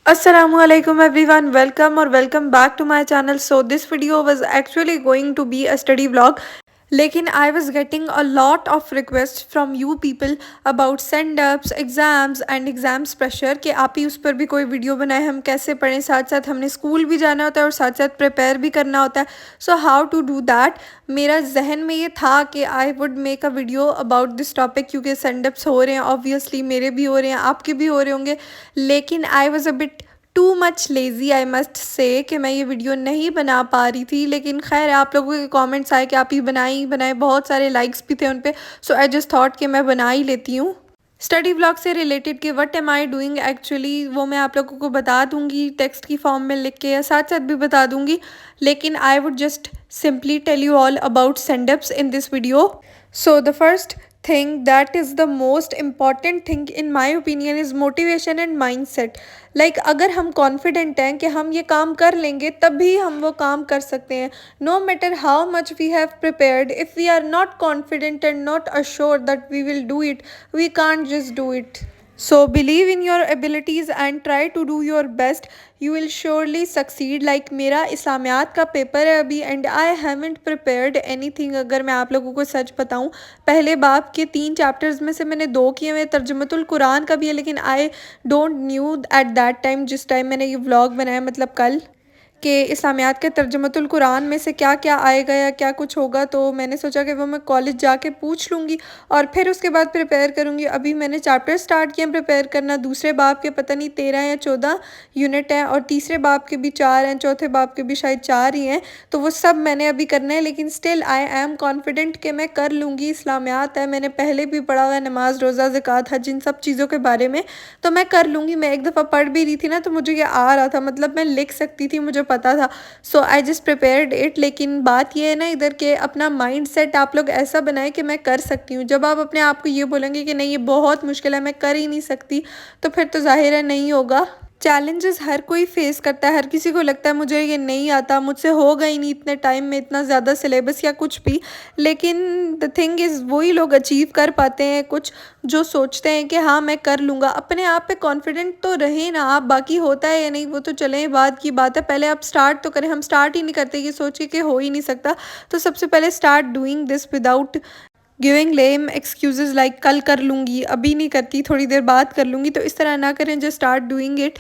Assalamualaikum everyone, welcome or welcome back to my channel. So this video was actually going to be a study vlog, लेकिन I was getting a lot of requests from you people about send ups, exams and exams pressure कि आप ही उस पर भी कोई video बनाए, हम कैसे पढ़ें, साथ साथ हमने स्कूल भी जाना होता है और साथ साथ प्रिपेयर भी करना होता है. So how to do that. मेरा जहन में ये था कि I would make a video about this topic क्योंकि सेंड अप्स हो रहे हैं, ऑब्वियसली मेरे भी हो रहे हैं, आपके भी हो रहे होंगे. लेकिन I was a bit too much lazy I must say कि मैं ये वीडियो नहीं बना पा रही थी. लेकिन खैर आप लोगों के कमेंट्स आए कि आप ही बनाए, बहुत सारे लाइक्स भी थे उन पे. सो आई जस्ट थॉट कि मैं बना ही लेती हूँ. स्टडी ब्लॉग से रिलेटेड कि what am I doing actually, वो मैं आप लोगों को बता दूंगी टेक्स्ट की फॉर्म में लिख के, या साथ साथ भी बता दूंगी. लेकिन I would just simply tell you all about sendups in this video. So the first thing that is the most important thing in my opinion is motivation and mindset. like अगर हम कॉन्फिडेंट हैं कि हम ये काम कर लेंगे तभी हम वो काम कर सकते हैं. no matter how much we have prepared, if we are not confident and not assured that we will do it, we can't just do it. So believe in your abilities and try to do your best. You will surely succeed. like मेरा इस्लामियात का paper है अभी and I haven't prepared anything. अगर मैं आप लोगों को सच बताऊं, पहले बाब के 3 चैप्टर्स में से मैंने 2 किए हुए, तर्जुमतुल कुरान का भी है, लेकिन I don't new at that time, जिस टाइम मैंने ये व्लॉग बनाया, मतलब कल, कि इस्लामियात के तर्जुमतुल कुरान में से क्या क्या आएगा या क्या कुछ होगा. तो मैंने सोचा कि वो मैं कॉलेज जाके पूछ लूँगी और फिर उसके बाद प्रिपेयर करूँगी. अभी मैंने चैप्टर स्टार्ट किया प्रिपेयर करना. दूसरे बाब के पता नहीं 13 या 14 यूनिट हैं और तीसरे बाब के भी 4 हैं, चौथे बाब के भी शायद 4 ही हैं. तो वो सब मैंने अभी करना है, लेकिन स्टिल आई एम कॉन्फिडेंट कि मैं कर लूँगी. इस्लामियात है, मैंने पहले भी पढ़ा हुआ है, नमाज, रोज़ा, ज़कात, हज, इन सब चीज़ों के बारे में, तो मैं कर लूँगी. मैं एक दफ़ा पढ़ भी रही थी ना, तो मुझे ये आ रहा था, मतलब मैं लिख सकती थी, मुझे पता था. सो आई जस्ट प्रिपेयर्ड इट. लेकिन बात ये है ना इधर के अपना माइंड सेट आप लोग ऐसा बनाए कि मैं कर सकती हूँ. जब आप अपने आप को ये बोलेंगे कि नहीं ये बहुत मुश्किल है, मैं कर ही नहीं सकती, तो फिर तो जाहिर है नहीं होगा. चैलेंजेस हर कोई फेस करता है, हर किसी को लगता है मुझे ये नहीं आता, मुझसे होगा ही नहीं इतने टाइम में, इतना ज़्यादा सिलेबस या कुछ भी. लेकिन द थिंग इज़ वही लोग अचीव कर पाते हैं कुछ जो सोचते हैं कि हाँ मैं कर लूँगा. अपने आप पे कॉन्फिडेंट तो रहे ना आप. बाकी होता है या नहीं वो तो चलें बाद की बात है, पहले आप स्टार्ट तो करें. हम स्टार्ट ही नहीं करते, ये सोचिए कि हो ही नहीं सकता. तो सबसे पहले start doing this without giving lame excuses like कल कर लूँगी, अभी नहीं करती, थोड़ी देर बाद कर लूँगी. तो इस तरह ना करें, just start doing it.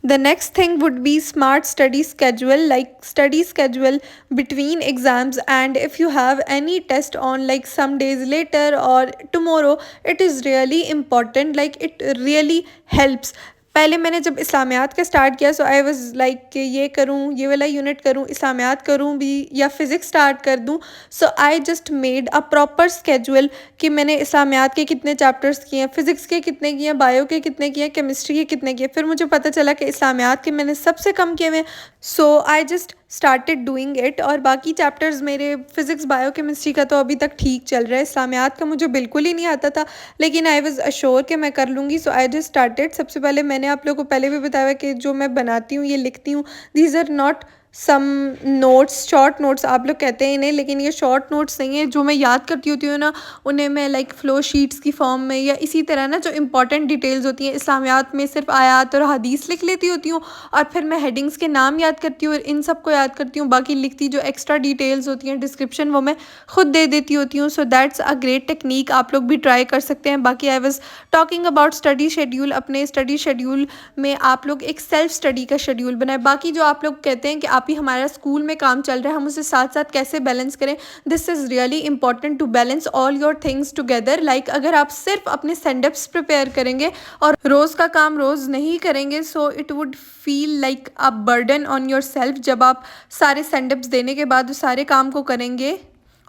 The next thing would be smart study schedule, like study schedule between exams, and if you have any test on like some days later or tomorrow, it is really important, like it really helps. पहले मैंने जब इस्लामियात का start किया, सो I was like कि ये करूँ, ये वाला यूनिट करूँ, इस्लामियात करूँ भी या फ़िज़िक्स स्टार्ट कर दूँ. So I just made a proper schedule कि मैंने इस्लामियात के कितने चैप्टर्स किए हैं, फ़िज़िक्स के कितने किए हैं, बायो के कितने किए हैं, केमिस्ट्री के कितने किए. फिर मुझे पता चला कि इस्लामियात के मैंने सबसे कम किए हुए हैं. So I just started doing it. और बाकी चैप्टर्स मेरे फ़िज़िक्स, बायो, केमिस्ट्री का तो अभी तक ठीक चल रहा है. इस्लामियात का मुझे बिल्कुल ही नहीं आता था, लेकिन आई वाज अश्योर कि मैं कर लूँगी. सो आई जस्ट स्टार्टेड. सबसे पहले मैंने आप लोगों को पहले भी बताया कि जो मैं बनाती हूँ, ये लिखती हूँ, these are not some notes, short notes आप लोग कहते हैं इन्हें, लेकिन ये शॉर्ट नोट्स नहीं है. जो मैं याद करती होती हूँ ना, उन्हें मैं लाइक फ़्लो शीट्स की फॉर्म में या इसी तरह ना जो इंपॉर्टेंट डिटेल्स होती हैं इस्लामियात में, सिर्फ आयात और हदीस लिख लेती होती हूँ और फिर मैं हेडिंग्स के नाम याद करती हूँ और इन सब को याद करती हूँ. बाकी लिखती जो एक्स्ट्रा डिटेल्स होती हैं, डिस्क्रिप्शन, वो मैं खुद दे देती होती हूँ. So that's a great technique, आप लोग भी ट्राई कर सकते हैं. बाकी I was talking about study schedule. अपने स्टडी शेड्यूल में आप लोग एक सेल्फ स्टडी का शेड्यूल बनाए. बाकी जो आप लोग कहते हैं कि आप ही हमारा स्कूल में काम चल रहा है, हम उसे साथ साथ कैसे बैलेंस करें, this is really important to balance all your things together. Like अगर आप सिर्फ अपने सेंडअप्स प्रिपेयर करेंगे और रोज़ का काम रोज़ नहीं करेंगे, so it would feel like a burden on your self. जब आप सारे सेंडअप्स देने के बाद उस सारे काम को करेंगे.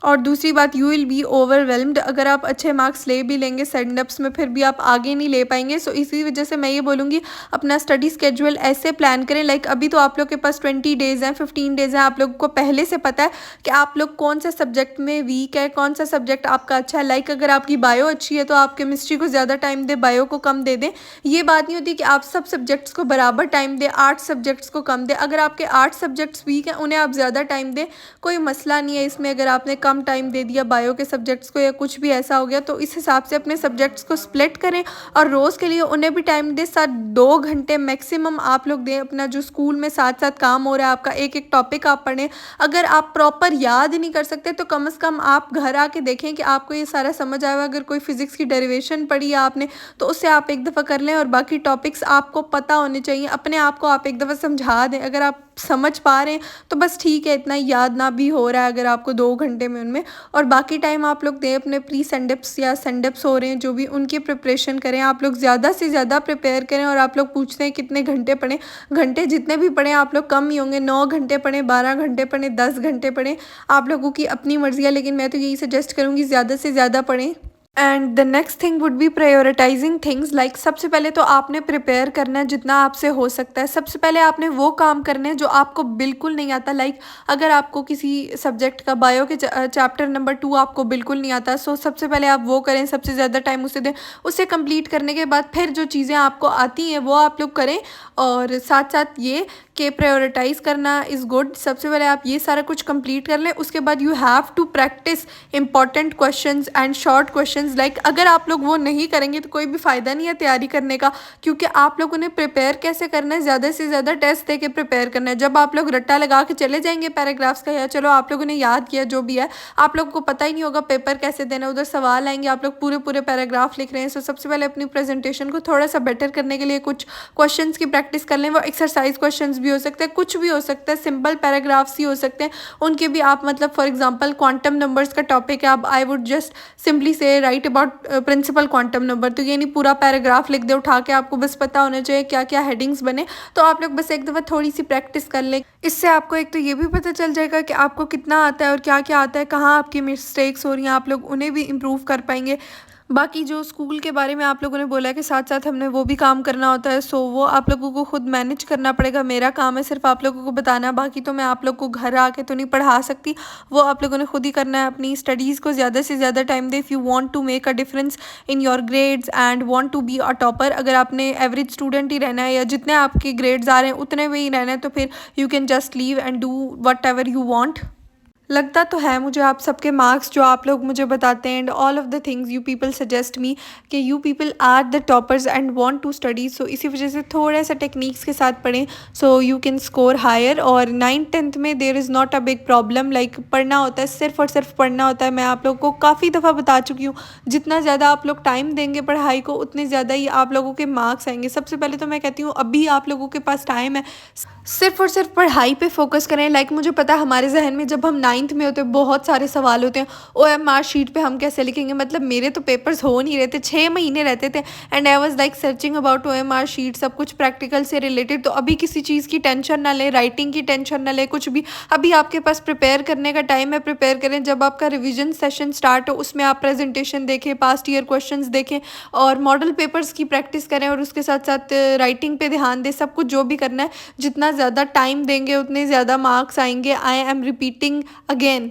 और दूसरी बात, यू विल बी ओवरवेलम्ड. अगर आप अच्छे मार्क्स ले भी लेंगे सेंडअप्स में, फिर भी आप आगे नहीं ले पाएंगे. सो इसी वजह से मैं ये बोलूँगी अपना स्टडी स्केड्यूल ऐसे प्लान करें. लाइक अभी तो आप लोग के पास 20 डेज़ हैं, 15 डेज़ हैं. आप लोग को पहले से पता है कि आप लोग कौन सा सब्जेक्ट में वीक है, कौन सा सब्जेक्ट आपका अच्छा है. लाइक अगर आपकी बायो अच्छी है तो आप केमिस्ट्री को ज़्यादा टाइम दें, बायो को कम दे दें. ये बात नहीं होती कि आप सब सब्जेक्ट्स को बराबर टाइम दें, 8 सब्जेक्ट्स को कम दें. अगर आपके 8 सब्जेक्ट्स वीक हैं, उन्हें आप ज़्यादा टाइम दें, कोई मसला नहीं है इसमें. अगर आपने कम टाइम दे दिया बायो के सब्जेक्ट्स को या कुछ भी ऐसा हो गया, तो इस हिसाब से अपने सब्जेक्ट्स को स्प्लिट करें और रोज़ के लिए उन्हें भी टाइम दें। साथ 2 घंटे मैक्सिमम आप लोग दें अपना जो स्कूल में साथ साथ काम हो रहा है आपका, एक एक टॉपिक आप पढ़ें। अगर आप प्रॉपर याद नहीं कर सकते तो कम से कम आप घर आके देखें कि आपको ये सारा समझ आया हुआ। अगर कोई फिजिक्स की डेरिवेशन पढ़ी है आपने तो उससे आप एक दफ़ा कर लें, और बाकी टॉपिक्स आपको पता होने चाहिए। अपने आप को आप एक दफ़ा समझा दें, अगर आप समझ पा रहे हैं तो बस ठीक है, इतना याद ना भी हो रहा है अगर आपको 2 घंटे में उनमें। और बाकी टाइम आप लोग दें अपने प्री सेंडप्स या सेंडप्स हो रहे हैं जो भी, उनकी प्रिपरेशन करें। आप लोग ज़्यादा से ज़्यादा प्रिपेयर करें। और आप लोग पूछते हैं कितने घंटे पढ़ें, घंटे जितने भी पढ़ें आप लोग कम ही होंगे। 9 घंटे पढ़ें, 12 घंटे पढ़ें, 10 घंटे पढ़ें, आप लोगों की अपनी मर्ज़ी है, लेकिन मैं तो यही सजेस्ट करूँगी ज़्यादा से ज़्यादा पढ़ें। And the next thing would be prioritising things. Like सबसे पहले तो आपने प्रिपेयर करना है जितना आपसे हो सकता है। सबसे पहले आपने वो काम करने हैं जो आपको बिल्कुल नहीं आता। लाइक अगर आपको किसी सब्जेक्ट का बायो के चैप्टर नंबर 2 आपको बिल्कुल नहीं आता, सो सबसे पहले आप वो करें, सबसे ज़्यादा टाइम उसे दें। उसे कंप्लीट करने के बाद फिर जो चीज़ें आपको आती हैं वो आप लोग करें। और साथ साथ ये कि प्रायोरिटाइज़ करना इज़ गुड। सबसे पहले आप ये सारा कुछ कंप्लीट कर लें, उसके बाद you have to practice important questions and short questions. Like अगर आप लोग वो नहीं करेंगे तो कोई भी फ़ायदा नहीं है तैयारी करने का, क्योंकि आप लोगों ने प्रिपेयर कैसे करना है, ज़्यादा से ज़्यादा टेस्ट दे के प्रिपेयर करना है। जब आप लोग रट्टा लगा के चले जाएंगे पैराग्राफ्स का, या चलो आप लोगों ने याद किया जो भी है, आप लोगों को पता ही नहीं होगा पेपर कैसे देना, उधर सवाल आएंगे, आप लोग पूरे पूरे पैराग्राफ लिख रहे हैं। सो सबसे पहले अपनी प्रेजेंटेशन को थोड़ा सा बेटर करने के लिए कुछ क्वेश्चंस की प्रैक्टिस कर लें। वो एक्सरसाइज क्वेश्चंस भी हो सकते हैं, कुछ भी हो सकता है, सिंपल पैराग्राफ्स ही हो सकते हैं, उनके भी आप मतलब फॉर एग्जांपल क्वांटम नंबर्स का टॉपिक है, अब I would just simply say write about principal quantum number. तो ये नहीं पूरा पैराग्राफ लिख दे उठा के, आपको बस पता होना चाहिए क्या क्या हेडिंग्स बने। तो आप लोग बस एक दफ़ा थोड़ी सी प्रैक्टिस कर लें। इससे आपको एक तो ये भी पता चल जाएगा कि आपको कितना आता है और क्या क्या आता है, कहाँ आपकी मिस्टेक्स हो रही हैं, आप लोग उन्हें भी इम्प्रूव कर पाएंगे। बाकी जो स्कूल के बारे में आप लोगों ने बोला है कि साथ साथ हमने वो भी काम करना होता है, सो वो आप लोगों को खुद मैनेज करना पड़ेगा। मेरा काम है सिर्फ आप लोगों को बताना, बाकी तो मैं आप लोग को घर आके तो नहीं पढ़ा सकती, वो आप लोगों ने खुद ही करना है। अपनी स्टडीज़ को ज़्यादा से ज़्यादा टाइम दे if you want to make a difference in your grades and want to be a topper. अगर आपने एवरेज स्टूडेंट ही रहना है या जितने आपके ग्रेड्स आ रहे हैं उतने में ही रहना है, तो फिर you can just leave and do what ever you want. लगता तो है मुझे आप सबके मार्क्स जो आप लोग मुझे बताते हैं and all of the things you people suggest me कि you people are the toppers and want to study, so इसी वजह से थोड़ा सा टेक्निक्स के साथ पढ़ें so you can score higher. और 9th-10th में there is not a big problem. Like पढ़ना होता है, सिर्फ और सिर्फ पढ़ना होता है। मैं आप लोग को काफ़ी दफ़ा बता चुकी हूँ, जितना ज़्यादा आप लोग टाइम देंगे पढ़ाई को उतने ज़्यादा ही आप लोगों के मार्क्स आएंगे। सबसे पहले तो मैं कहती हूँ अभी आप लोगों के पास टाइम है, सिर्फ और सिर्फ पढ़ाई पे फोकस करें। लाइक मुझे पता है हमारे जहन में जब हम 9th में होते हैं बहुत सारे सवाल होते हैं, OMR शीट पे हम कैसे लिखेंगे। मतलब मेरे तो पेपर्स हो नहीं रहे थे, 6 महीने रहते थे and I was like searching about OMR sheet, सब कुछ प्रैक्टिकल से रिलेटेड। तो अभी किसी चीज़ की टेंशन ना लें, राइटिंग की टेंशन ना लें, कुछ भी। अभी आपके पास प्रिपेयर करने का टाइम है, प्रिपेयर करें। जब आपका रिविजन सेशन स्टार्ट हो उसमें आप प्रेजेंटेशन देखें, पास्ट ईयर क्वेश्चंस देखें और मॉडल पेपर्स की प्रैक्टिस करें, और उसके साथ साथ राइटिंग पे ध्यान दें। सब कुछ जो भी करना है, जितना ज़्यादा टाइम देंगे उतने ज़्यादा मार्क्स आएंगे। I am repeating again.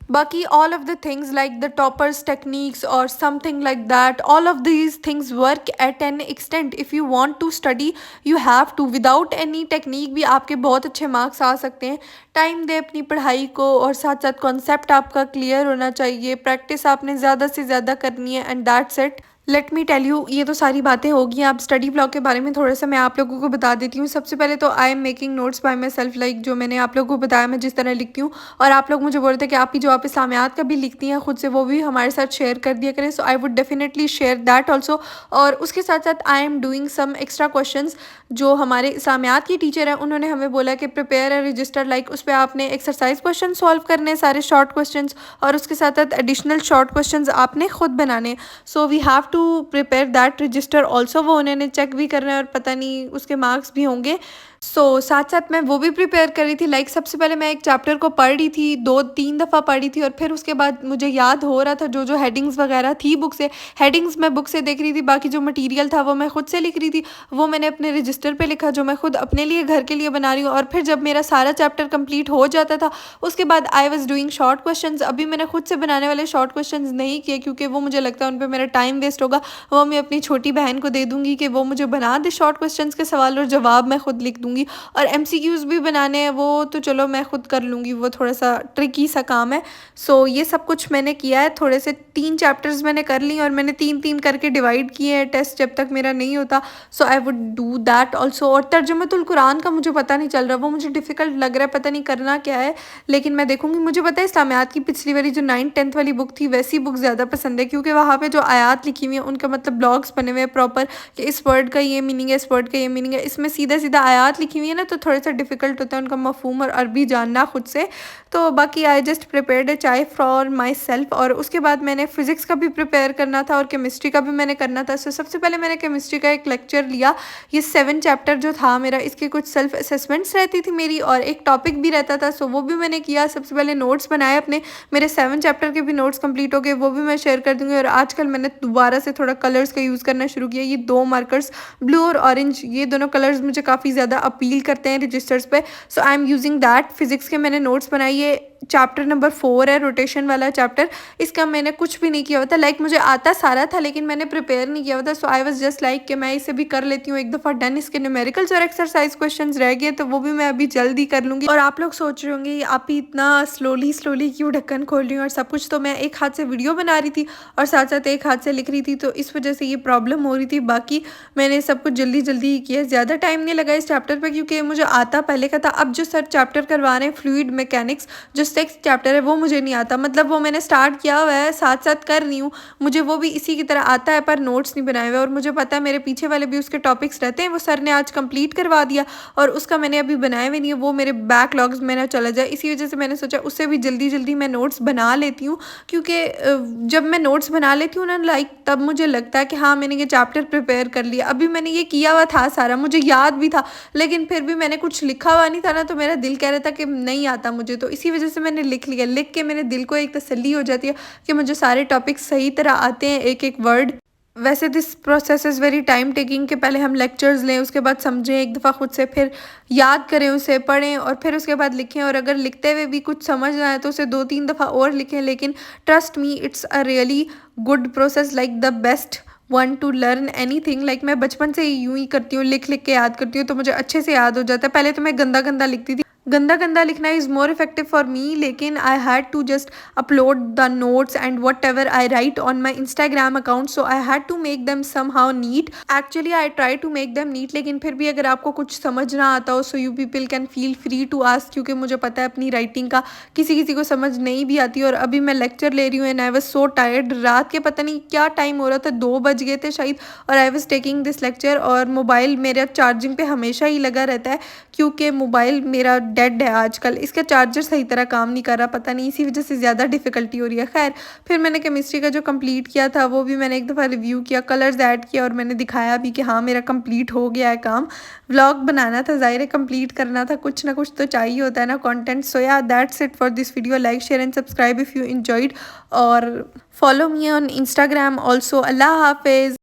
Baki, all of the things like the toppers techniques or something like that, all of these things work at an extent. If you want to study you have to, without any technique भी आपके बहुत अच्छे marks आ सकते हैं। Time दे अपनी पढ़ाई को और साथ साथ कॉन्सेप्ट आपका क्लियर होना चाहिए, प्रैक्टिस आपने ज़्यादा से ज़्यादा करनी है and that's it. Let me tell you, ये तो सारी बातें होगी। आप स्टडी ब्लॉग के बारे में थोड़ा सा मैं आप लोगों को बता देती हूँ। सबसे पहले तो I am making notes bye my self, like जो मैंने आप लोगों को बताया मैं जिस तरह लिखती हूँ। और आप लोग मुझे बोल रहे थे कि आप ही जो आप इस्लामियात का भी लिखती हैं खुद से, वो भी हमारे साथ शेयर कर दिया करें। So I would definitely share that also. और उसके साथ साथ I am doing some extra question. जो हमारे इस्लामियात की टीचर हैं उन्होंने हमें बोला कि प्रिपेयर अ रजिस्टर, लाइक उस पर आपने एक्सरसाइज क्वेश्चन सॉल्व करने सारे शॉर्ट क्वेश्चन, और उसके साथ साथ एडिशनल शॉर्ट क्वेश्चन आपने खुद बनाने। So we have to prepare that register also. वो उन्होंने चेक भी करना है और पता नहीं उसके मार्क्स भी होंगे। सो साथ साथ मैं वो भी प्रिपेयर कर रही थी। लाइक सबसे पहले मैं एक चैप्टर को पढ़ रही थी, 2-3 दफ़ा पढ़ी थी, और फिर उसके बाद मुझे याद हो रहा था जो जो हेडिंग्स वगैरह थी बुक से। हेडिंग्स मैं बुक से देख रही थी, बाकी जो मटेरियल था वो मैं खुद से लिख रही थी। वो मैंने अपने रजिस्टर पे लिखा जो मैं खुद अपने लिए घर के लिए बना रही हूँ। और फिर जब मेरा सारा चैप्टर कंप्लीट हो जाता था उसके बाद I was doing short question. अभी मैंने खुद से बनाने वाले शॉर्ट क्वेश्चन नहीं किए क्योंकि वो मुझे लगता है उन पर मेरा टाइम वेस्ट होगा। वो मैं अपनी छोटी बहन को दे दूँगी कि वो मुझे बना दे शॉर्ट क्वेश्चन के सवाल और जवाब मैं खुद लिख दूँगी। लूँगी। और एमसीक्यूज़ भी बनाने हैं, वो तो चलो मैं खुद कर लूँगी, वो थोड़ा सा ट्रिकी सा काम है। सो ये सब कुछ मैंने किया है, थोड़े से 3 चैप्टर्स मैंने कर ली और मैंने 3-3 करके डिवाइड किए हैं टेस्ट जब तक मेरा नहीं होता। So I would do that also. और तर्जुमतुल कुरान का मुझे पता नहीं चल रहा, वो मुझे डिफ़िकल्ट लग रहा है, पता नहीं करना क्या है, लेकिन मैं देखूँगी। मुझे पता है इस्लामियात की पिछली वाली जो 9th-10th वाली बुक थी, वैसी बुक ज़्यादा पसंद है, क्योंकि वहाँ पे जो आयात लिखी हुई हैं उनका मतलब ब्लॉग्स बने हुए हैं प्रॉपर कि इस वर्ड का ये मीनिंग है, इस वर्ड का ये मीनिंग है। इसमें सीधा-सीधा आयात लिखी हुई है ना, तो थोड़ा सा डिफ़िकल्ट होता है उनका मफ़हूम और अरबी जानना खुद से। तो बाकी आई जस्ट प्रिपेयर्ड अ चाय फॉर माई सेल्फ। और उसके बाद मैंने फ़िज़िक्स का भी प्रिपेयर करना था और केमिस्ट्री का भी मैंने करना था। सो सबसे पहले मैंने केमिस्ट्री का एक लेक्चर लिया। ये 7 चैप्टर जो था मेरा, इसके कुछ सेल्फ असेसमेंट्स रहती थी मेरी और एक टॉपिक भी रहता था, सो वो भी मैंने किया। सबसे पहले नोट्स बनाए अपने, मेरे 7 चैप्टर के भी नोट्स कंप्लीट हो गए, वो भी मैं शेयर कर दूँगी। और आजकल मैंने दोबारा से थोड़ा कलर्स का यूज़ करना शुरू किया। ये 2 मार्कर्स ब्लू और ऑरेंज, ये दोनों कलर्स मुझे काफ़ी ज़्यादा अपील करते हैं रजिस्टर्स पे, so I am using that. Physics के मैंने नोट्स बनाए, ये चैप्टर नंबर 4 है, रोटेशन वाला चैप्टर। इसका मैंने कुछ भी नहीं किया हुआ था, लाइक मुझे आता सारा था लेकिन मैंने प्रिपेयर नहीं किया हुआ था। सो आई वाज जस्ट लाइक कि मैं इसे भी कर लेती हूँ एक दफ़ा डन। इसके न्यूमेरिकल्स और एक्सरसाइज क्वेश्चंस रह गए, तो वो भी मैं अभी जल्दी कर लूँगी। और आप लोग सोच रहे होंगे आप ही इतना स्लोली स्लोली क्यों ढक्कन खोल रही हूँ और सब कुछ, तो मैं एक हाथ से वीडियो बना रही थी और साथ साथ एक हाथ से लिख रही थी, तो इस वजह से ये प्रॉब्लम हो रही थी। बाकी मैंने सब कुछ जल्दी जल्दी ही किया, ज़्यादा टाइम नहीं लगा इस चैप्टर पर, क्योंकि मुझे आता पहले का था। अब जो सर चैप्टर करवा रहे हैं फ्लूइड मैकेनिक्स, जो 6th चैप्टर है, वो मुझे नहीं आता। मतलब वो मैंने स्टार्ट किया हुआ है, साथ साथ कर रही हूँ, मुझे वो भी इसी की तरह आता है, पर नोट्स नहीं बनाए हुए। और मुझे पता है मेरे पीछे वाले भी उसके टॉपिक्स रहते हैं, वो सर ने आज कंप्लीट करवा दिया और उसका मैंने अभी बनाए हुए नहीं है, वो मेरे बैकलॉग्स में ना चला जाए। इसी वजह से मैंने सोचा उससे भी जल्दी जल्दी मैं नोट्स बना लेती हूँ, क्योंकि जब मैं नोट्स बना लेती हूँ ना, लाइक तब मुझे लगता है कि हाँ मैंने ये चैप्टर प्रिपेयर कर लिया। अभी मैंने ये किया हुआ था सारा, मुझे याद भी था, लेकिन फिर भी मैंने कुछ लिखा हुआ नहीं था ना, तो मेरा दिल कह रहा था कि नहीं आता मुझे, तो इसी वजह से मैंने लिख लिया। लिख के मेरे दिल को एक तसल्ली हो जाती है कि मुझे सारे टॉपिक्स सही तरह आते हैं, एक एक वर्ड। वैसे this process is very time taking, कि पहले हम लेक्चर्स लें, उसके बाद समझें एक दफ़ा खुद से, फिर याद करें उसे, पढ़ें और फिर उसके बाद लिखें। और अगर लिखते हुए भी कुछ समझ ना आए तो उसे 2-3 दफ़ा और लिखें। लेकिन trust me, it's a really good process, like the best one two learn any thing. Like मैं बचपन से ही यूँ ही करती हूँ, लिख लिख के याद करती हूँ, तो मुझे अच्छे से याद हो जाता है। पहले तो मैं गंदा गंदा लिखती थी, गंदा गंदा लिखना is more effective for me, लेकिन I had to just upload the notes and whatever I write on my Instagram account, so I had to make them somehow neat. Actually I try to make them neat, लेकिन फिर भी अगर आपको कुछ समझ ना आता हो, so you people can feel free to ask, क्योंकि मुझे पता है अपनी राइटिंग का किसी किसी को समझ नहीं भी आती। और अभी मैं लेक्चर ले रही हूँ and I was so tired, रात के पता नहीं क्या टाइम हो रहा था, 2 बज गए थे शायद, और I was taking this lecture. और मोबाइल मेरा चार्जिंग पे हमेशा ही लगा रहता है, क्योंकि मोबाइल मेरा डेड है आजकल, इसका चार्जर सही तरह काम नहीं कर रहा, पता नहीं इसी वजह से ज़्यादा डिफ़िकल्टी हो रही है। खैर, फिर मैंने केमिस्ट्री का जो कंप्लीट किया था वो भी मैंने एक दफ़ा रिव्यू किया, कलर्स ऐड किया और मैंने दिखाया भी कि हाँ मेरा कंप्लीट हो गया है काम। व्लॉग बनाना था, ज़ाहिर है कंप्लीट करना था, कुछ ना कुछ तो चाहिए होता है ना content. So yeah that's it for this video. Like share and subscribe if you enjoyed, और follow me on Instagram also. अल्लाह हाफिज़।